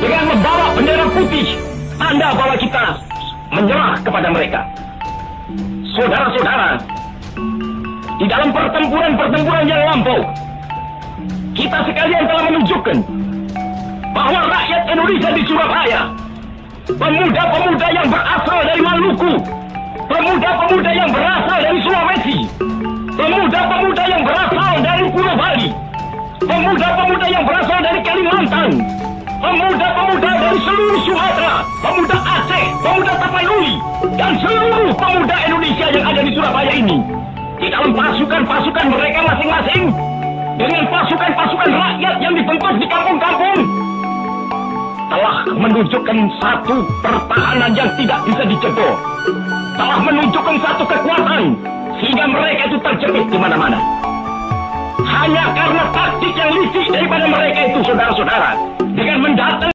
dengan membawa bendera putih, tanda bahwa kita menyerah kepada mereka. Saudara-saudara, di dalam pertempuran-pertempuran yang lampau, kita sekalian telah menunjukkan bahwa rakyat Indonesia di Surabaya, pemuda-pemuda yang berasal dari Maluku, pemuda-pemuda yang berasal dari Sulawesi, pemuda-pemuda yang berasal dari Pulau Bali, pemuda-pemuda yang berasal dari Kalimantan, pemuda-pemuda dari seluruh Sumatera, pemuda Aceh, pemuda Tapanuli, dan seluruh pemuda Indonesia yang ada di Surabaya ini, di dalam pasukan-pasukan mereka masing-masing, dengan pasukan-pasukan rakyat yang dibentuk di kampung-kampung, telah menunjukkan satu pertahanan yang tidak bisa dijebol, telah menunjukkan satu kekuatan sehingga mereka itu terjepit di mana-mana. Hanya karena taktik yang licik daripada mereka itu, saudara-saudara, dengan mendatang